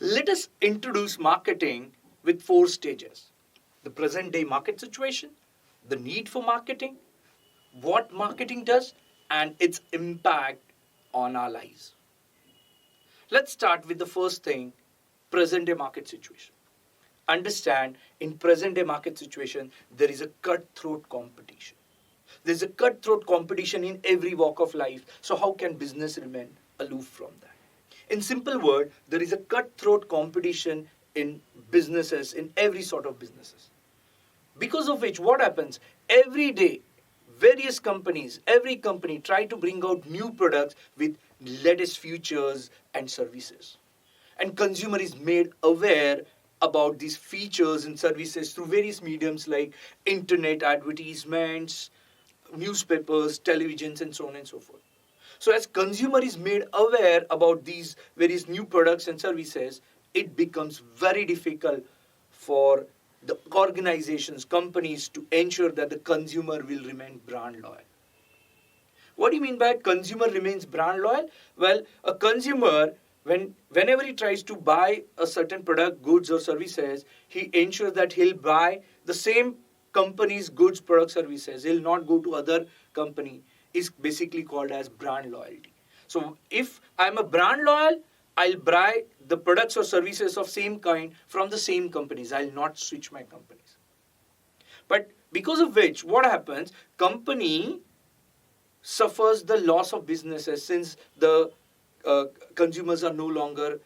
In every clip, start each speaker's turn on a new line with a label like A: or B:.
A: Let us introduce marketing with four stages: the present day market situation, the need for marketing, what marketing does, and its impact on our lives. Let's start with the first thing, present day market situation. Understand, in present day market situation, there is a cutthroat competition. There's a cutthroat competition in every walk of life. So how can business remain aloof from that? In simple word, there is a cutthroat competition in businesses, in every sort of businesses. Because of which, what happens? Every day, every company try to bring out new products with latest features and services. And consumer is made aware about these features and services through various mediums like internet advertisements, newspapers, televisions, and so on and so forth. So as consumer is made aware about these various new products and services, it becomes very difficult for the organizations, companies to ensure that the consumer will remain brand loyal. What do you mean by consumer remains brand loyal? Well, a consumer, whenever he tries to buy a certain product, goods or services, he ensures that he'll buy the same company's goods, product, services. He'll not go to other company. Is basically called as brand loyalty. So if I'm a brand loyal, I'll buy the products or services of same kind from the same companies. I'll not switch my companies. But because of which, what happens? Company suffers the loss of businesses since the consumers are no longer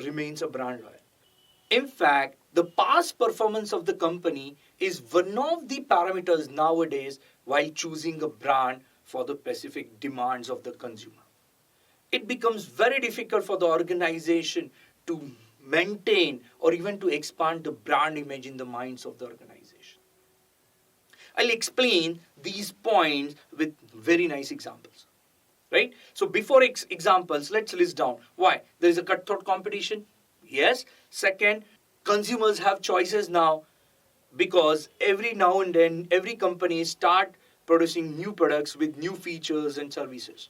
A: remains a brand loyal. In fact, the past performance of the company is one of the parameters nowadays while choosing a brand for the specific demands of the consumer. It becomes very difficult for the organization to maintain or even to expand the brand image in the minds of the organization. I'll explain these points with very nice examples. Right? So before examples, let's list down. Why? There is a cutthroat competition. Yes. Second, consumers have choices now because every now and then, every company start producing new products with new features and services.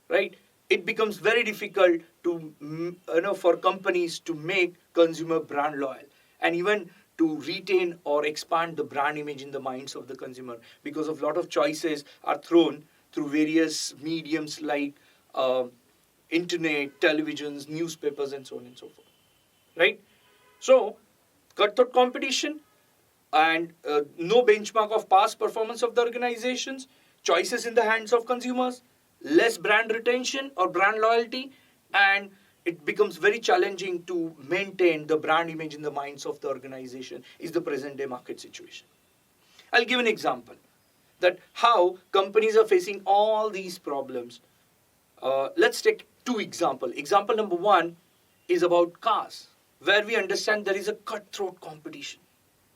A: Right? It becomes very difficult to, for companies to make consumer brand loyal and even to retain or expand the brand image in the minds of the consumer because of a lot of choices are thrown through various mediums like internet, televisions, newspapers, and so on and so forth. Right? So, cutthroat competition and no benchmark of past performance of the organizations, choices in the hands of consumers, less brand retention or brand loyalty, and it becomes very challenging to maintain the brand image in the minds of the organization is the present day market situation. I'll give an example that how companies are facing all these problems. Let's take two examples. Example number one is about cars, where we understand there is a cutthroat competition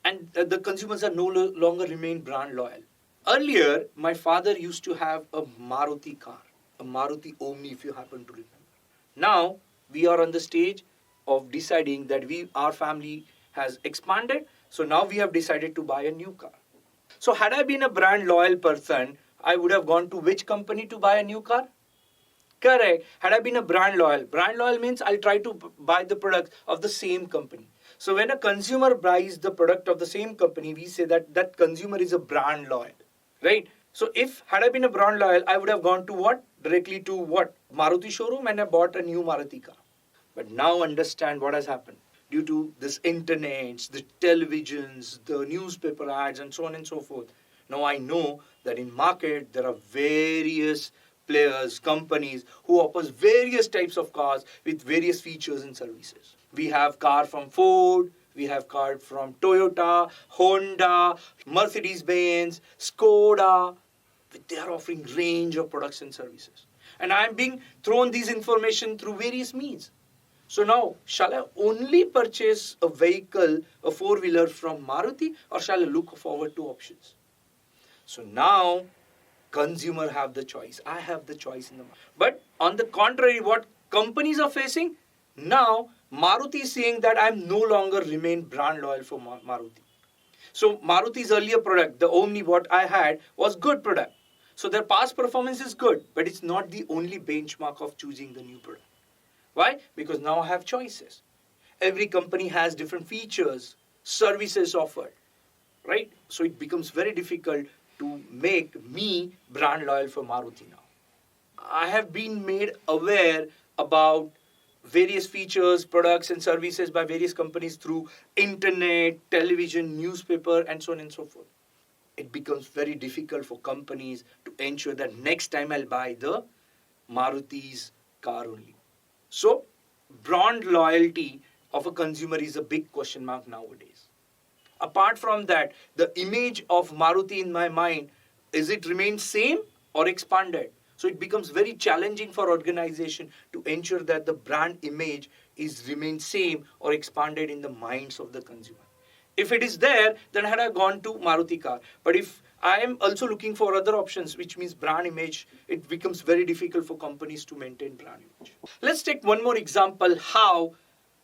A: and the consumers are no longer remain brand loyal. Earlier, my father used to have a Maruti car, a Maruti Omni if you happen to remember. Now, we are on the stage of deciding that our family has expanded, so now we have decided to buy a new car. So had I been a brand loyal person, I would have gone to which company to buy a new car? Correct. Had I been a brand loyal means I'll try to buy the products of the same company. So when a consumer buys the product of the same company, we say that that consumer is a brand loyal, right? So if had I been a brand loyal, I would have gone to what? Directly to what? Maruti showroom and I bought a new Maruti car. But now understand what has happened. Due to this internet, the televisions, the newspaper ads and so on and so forth. Now I know that in market there are various players, companies who offers various types of cars with various features and services. We have car from Ford, we have car from Toyota, Honda, Mercedes-Benz, Skoda. They are offering range of products and services. And I am being thrown these information through various means. So now, shall I only purchase a vehicle, a four-wheeler from Maruti, or shall I look forward to options? So now, consumer have the choice. I have the choice in the market. But on the contrary, what companies are facing, now Maruti is saying that I am no longer remain brand loyal for Maruti. So Maruti's earlier product, the Omni what I had, was good product. So their past performance is good, but it's not the only benchmark of choosing the new product. Why? Because now I have choices. Every company has different features, services offered, right? So it becomes very difficult to make me brand loyal for Maruti now. I have been made aware about various features, products, and services by various companies through internet, television, newspaper, and so on and so forth. It becomes very difficult for companies to ensure that next time I'll buy the Maruti's car only. So, brand loyalty of a consumer is a big question mark nowadays. Apart from that, the image of Maruti in my mind, is it remain same or expanded? So it becomes very challenging for organization to ensure that the brand image is remain same or expanded in the minds of the consumer. If it is there, then had I gone to Maruti car. But if I am also looking for other options, which means brand image, it becomes very difficult for companies to maintain brand image. Let's take one more example how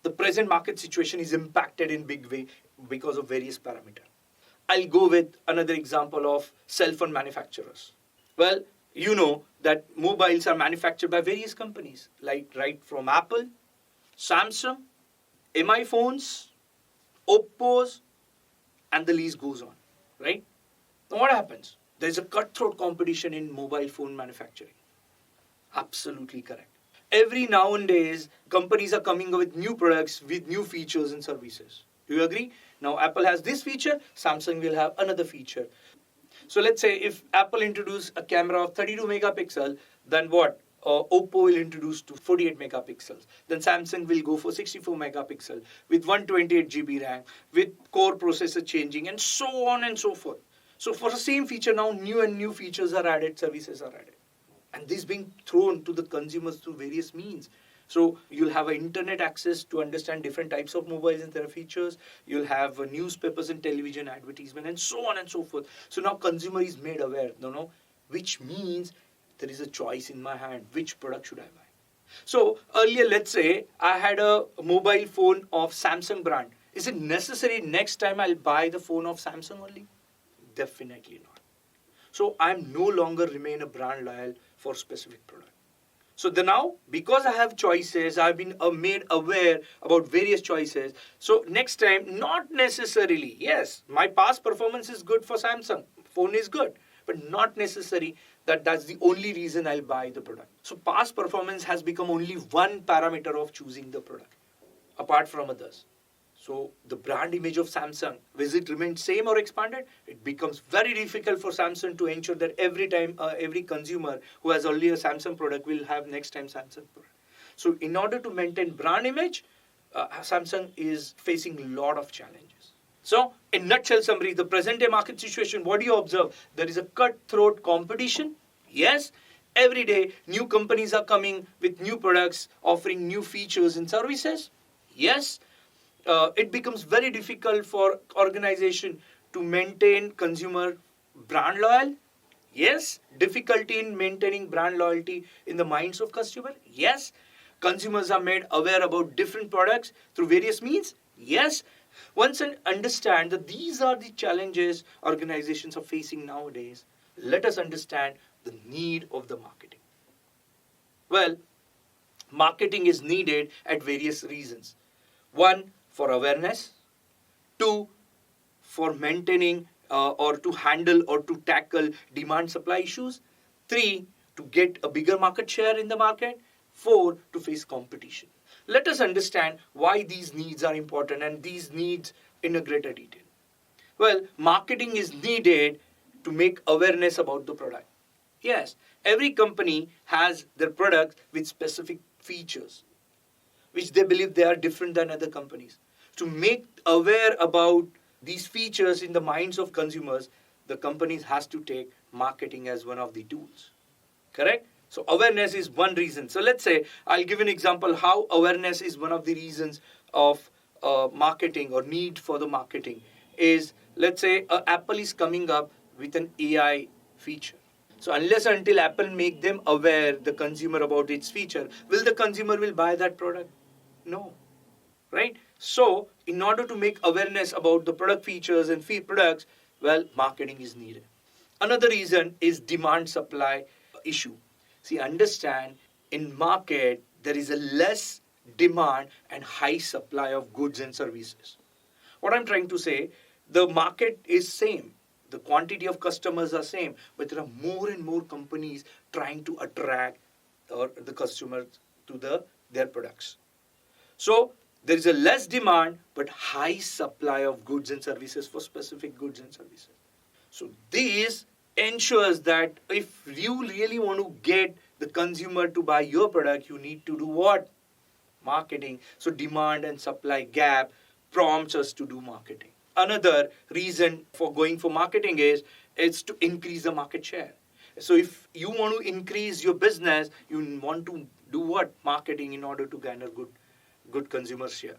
A: the present market situation is impacted in big way because of various parameters. I'll go with another example of cell phone manufacturers. Well, you know that mobiles are manufactured by various companies, like right from Apple, Samsung, MI phones, Oppo's, and the list goes on, right? Now what happens? There's a cutthroat competition in mobile phone manufacturing. Absolutely correct. Every nowadays, companies are coming up with new products with new features and services. Do you agree? Now Apple has this feature, Samsung will have another feature. So let's say if Apple introduce a camera of 32 megapixel, then what? Oppo will introduce to 48 megapixels. Then Samsung will go for 64 megapixel with 128 GB RAM, with core processor changing, and so on and so forth. So for the same feature now, new and new features are added, services are added. And this being thrown to the consumers through various means. So you'll have an internet access to understand different types of mobiles and their features. You'll have newspapers and television advertisement and so on and so forth. So now consumer is made aware, which means there is a choice in my hand. Which product should I buy? So earlier, let's say I had a mobile phone of Samsung brand. Is it necessary next time I'll buy the phone of Samsung only? Definitely not. So I'm no longer remain a brand loyal for specific product. So now, because I have choices, I've been made aware about various choices. So next time, not necessarily, yes, my past performance is good for Samsung. Phone is good, but not necessary that that's the only reason I'll buy the product. So past performance has become only one parameter of choosing the product, apart from others. So the brand image of Samsung, will it remain same or expanded? It becomes very difficult for Samsung to ensure that every time, every consumer who has already a Samsung product will have next time Samsung product. So in order to maintain brand image, Samsung is facing a lot of challenges. So in nutshell summary, the present day market situation, what do you observe? There is a cutthroat competition. Yes, every day new companies are coming with new products, offering new features and services. Yes. It becomes very difficult for organization to maintain consumer brand loyal. Yes. Difficulty in maintaining brand loyalty in the minds of consumer. Yes. Consumers are made aware about different products through various means. Yes. Once and understand that these are the challenges organizations are facing nowadays, let us understand the need of the marketing. Well, marketing is needed at various reasons. One, for awareness. Two, for maintaining or to handle or to tackle demand supply issues. Three, to get a bigger market share in the market. Four, to face competition. Let us understand why these needs are important and these needs in a greater detail. Well, marketing is needed to make awareness about the product. Yes, every company has their products with specific features, which they believe they are different than other companies. To make aware about these features in the minds of consumers, the companies has to take marketing as one of the tools. Correct? So awareness is one reason. So let's say, I'll give an example how awareness is one of the reasons of marketing or need for the marketing is, let's say Apple is coming up with an AI feature. So unless until Apple make them aware, the consumer, about its feature, will the consumer will buy that product? No. Right? So, in order to make awareness about the product features and products, well, marketing is needed. Another reason is demand supply issue. See, understand, in market, there is a less demand and high supply of goods and services. What I'm trying to say, the market is same. The quantity of customers are same, but there are more and more companies trying to attract or the customers to their products. So there is a less demand but high supply of goods and services for specific goods and services. So this ensures that if you really want to get the consumer to buy your product, you need to do what? Marketing. So demand and supply gap prompts us to do marketing. Another reason for going for marketing is to increase the market share. So if you want to increase your business, you want to do what? Marketing in order to garner good consumer share.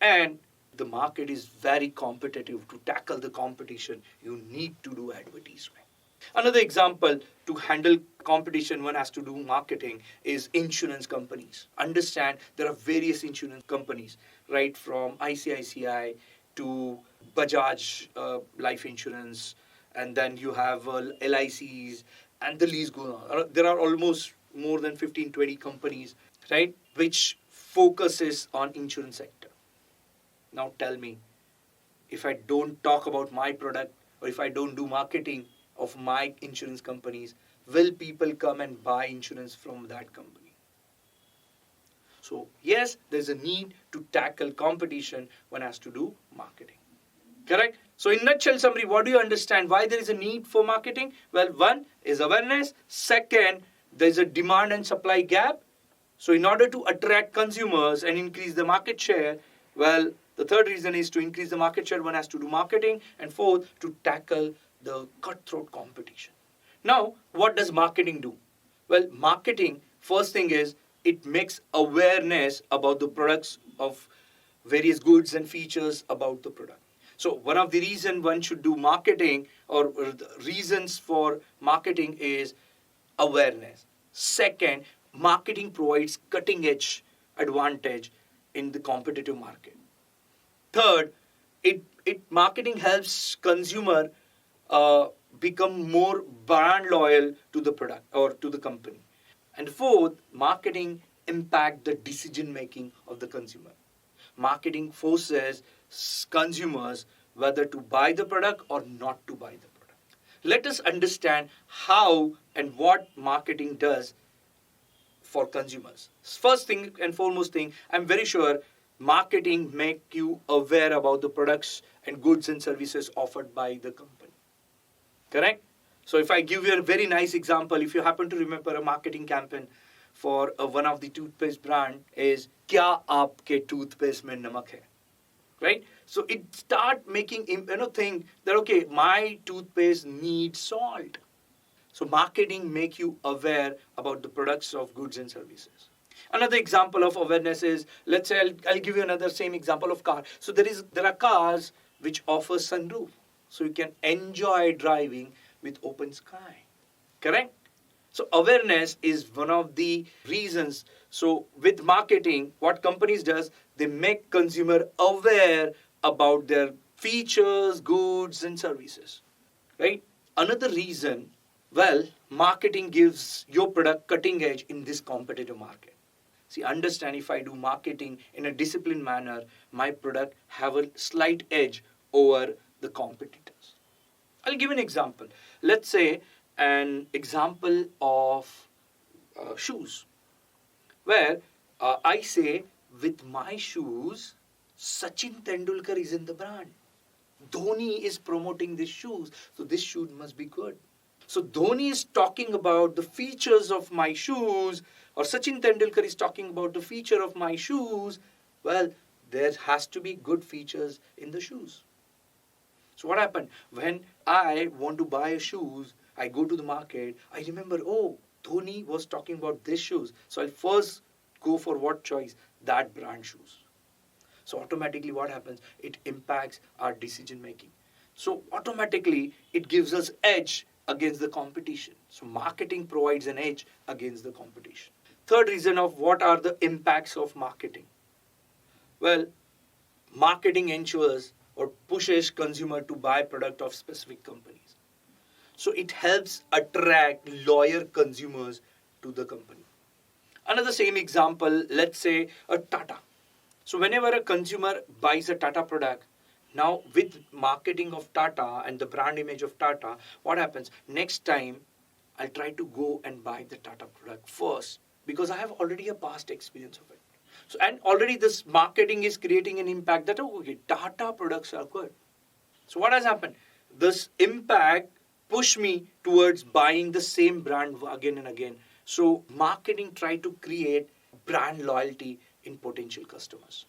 A: And the market is very competitive. To tackle the competition, you need to do advertisement. Another example, to handle competition, one has to do marketing, is insurance companies. Understand there are various insurance companies, right, from ICICI to Bajaj life insurance, and then you have LICs, and the list goes on. There are almost more than 15, 20 companies, right, which focuses on insurance sector. Now tell me, if I don't talk about my product or if I don't do marketing of my insurance companies, will people come and buy insurance from that company? So yes, there's a need to tackle competition. One has to do marketing. Correct? So in nutshell summary, what do you understand? Why there is a need for marketing? Well, one is awareness. Second, there's a demand and supply gap. So in order to attract consumers and increase the market share, well, the third reason is to increase the market share, one has to do marketing. And fourth, to tackle the cutthroat competition. Now, what does marketing do? Well, marketing, first thing is, it makes awareness about the products of various goods and features about the product. So one of the reasons one should do marketing or the reasons for marketing is awareness. Second, marketing provides cutting edge advantage in the competitive market. Third, it marketing helps consumer become more brand loyal to the product or to the company. And fourth, marketing impact the decision making of the consumer. Marketing forces consumers whether to buy the product or not to buy the product. Let us understand how and what marketing does for consumers. First thing and foremost thing, I'm very sure marketing make you aware about the products and goods and services offered by the company. Correct? So if I give you a very nice example, if you happen to remember a marketing campaign for one of the toothpaste brand is "Kya aapke toothpaste mein namak hai?" Right? So it start making think that okay, my toothpaste needs salt. So marketing make you aware about the products of goods and services. Another example of awareness is, let's say I'll give you another same example of car. So there are cars which offer sunroof, so you can enjoy driving with open sky. Correct? So awareness is one of the reasons. So with marketing, what companies does, they make consumer aware about their features, goods and services. Right? Another reason, well, marketing gives your product cutting edge in this competitive market. See, understand, if I do marketing in a disciplined manner, my product have a slight edge over the competitors. I'll give an example. Let's say an example of shoes, where I say, with my shoes, Sachin Tendulkar is in the brand. Dhoni is promoting these shoes, so this shoe must be good. So Dhoni is talking about the features of my shoes, or Sachin Tendulkar is talking about the feature of my shoes. Well, there has to be good features in the shoes. So what happened? When I want to buy shoes, I go to the market, I remember, oh, Dhoni was talking about this shoes. So I'll first go for what choice? That brand shoes. So automatically what happens? It impacts our decision making. So automatically it gives us edge against the competition. So marketing provides an edge against the competition. Third reason of what are the impacts of marketing? Well, marketing ensures or pushes consumer to buy product of specific companies. So it helps attract loyal consumers to the company. Another same example, let's say a Tata. So whenever a consumer buys a Tata product, now with marketing of Tata and the brand image of Tata, what happens? Next time, I'll try to go and buy the Tata product first because I have already a past experience of it. So and already this marketing is creating an impact that, oh, okay, Tata products are good. So what has happened? This impact pushed me towards buying the same brand again and again. So marketing tried to create brand loyalty in potential customers.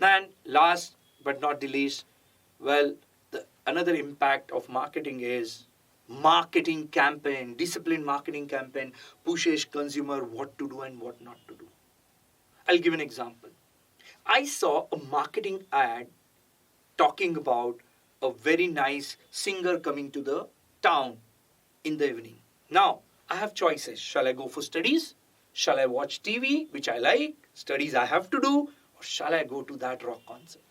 A: And last but not the least, well, another impact of marketing is marketing campaign, disciplined marketing campaign pushes consumer what to do and what not to do. I'll give an example. I saw a marketing ad talking about a very nice singer coming to the town in the evening. Now, I have choices. Shall I go for studies? Shall I watch TV, which I like? Studies I have to do? Or shall I go to that rock concert?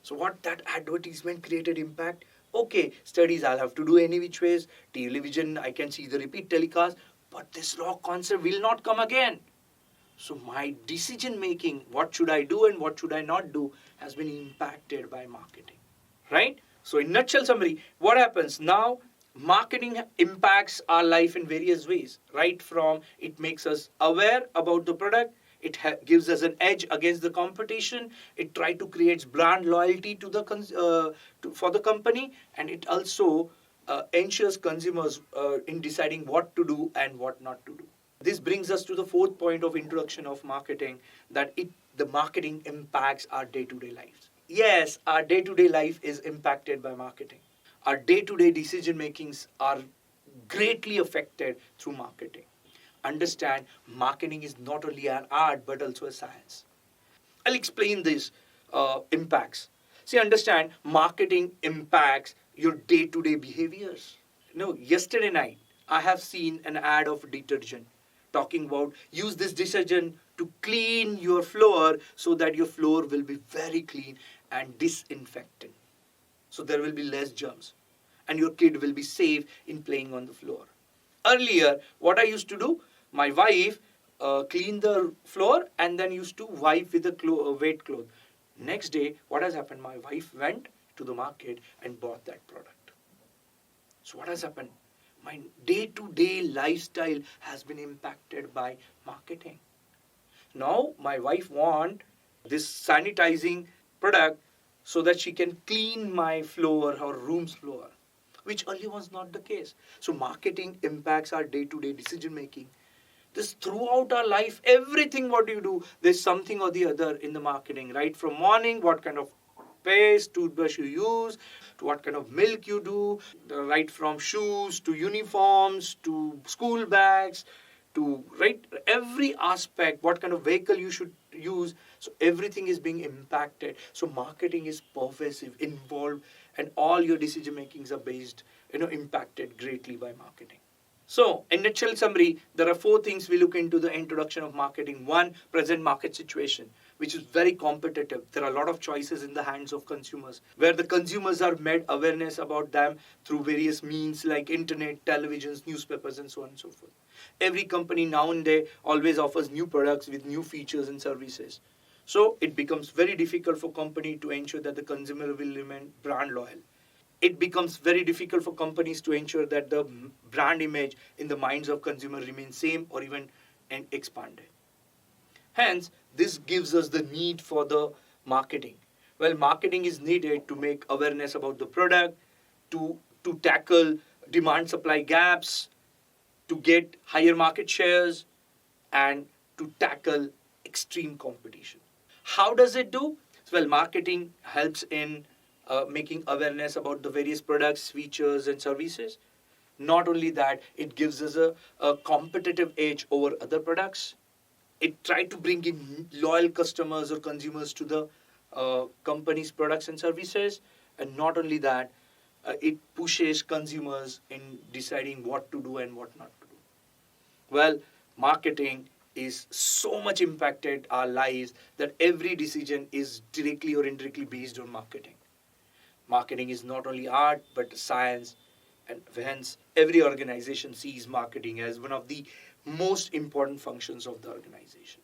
A: So what that advertisement created impact? Okay, studies I'll have to do any which ways. Television, I can see the repeat telecast. But this rock concert will not come again. So my decision making, what should I do and what should I not do, has been impacted by marketing. Right? So in nutshell summary, what happens now? Marketing impacts our life in various ways. Right from it makes us aware about the product, it gives us an edge against the competition, it tries to create brand loyalty to the for the company, and it also ensures consumers in deciding what to do and what not to do. This brings us to the fourth point of introduction of marketing, that the marketing impacts our day-to-day lives. Yes, our day-to-day life is impacted by marketing. Our day-to-day decision makings are greatly affected through marketing. Understand, marketing is not only an art but also a science. I'll explain these impacts. See, understand, marketing impacts your day-to-day behaviors. Yesterday night, I have seen an ad of detergent talking about use this detergent to clean your floor so that your floor will be very clean and disinfectant. So there will be less germs and your kid will be safe in playing on the floor. Earlier, what I used to do, my wife cleaned the floor and then used to wipe with a wet cloth. Next day, what has happened? My wife went to the market and bought that product. So what has happened? My day-to-day lifestyle has been impacted by marketing. Now, my wife wants this sanitizing product so that she can clean my floor, her room's floor, which earlier was not the case. So marketing impacts our day-to-day decision making. This throughout our life, everything what you do, there's something or the other in the marketing. Right from morning, what kind of paste, toothbrush you use, to what kind of milk you do, right from shoes to uniforms to school bags, to right every aspect, what kind of vehicle you should use. So everything is being impacted. So marketing is pervasive, involved, and all your decision makings are based, impacted greatly by marketing. So, in nutshell summary, there are four things we look into the introduction of marketing. One, present market situation, which is very competitive. There are a lot of choices in the hands of consumers, where the consumers are made awareness about them through various means like internet, televisions, newspapers, and so on and so forth. Every company now and then always offers new products with new features and services. So, it becomes very difficult for company to ensure that the consumer will remain brand loyal. It becomes very difficult for companies to ensure that the brand image in the minds of consumers remains same or even expanded. Hence, this gives us the need for the marketing. Well, marketing is needed to make awareness about the product, to tackle demand supply gaps, to get higher market shares, and to tackle extreme competition. How does it do? Well, marketing helps in making awareness about the various products, features, and services. Not only that, it gives us a competitive edge over other products. It tries to bring in loyal customers or consumers to the company's products and services. And not only that, it pushes consumers in deciding what to do and what not to do. Well, marketing is so much impacted our lives that every decision is directly or indirectly based on marketing. Marketing is not only art but science, and hence every organization sees marketing as one of the most important functions of the organization.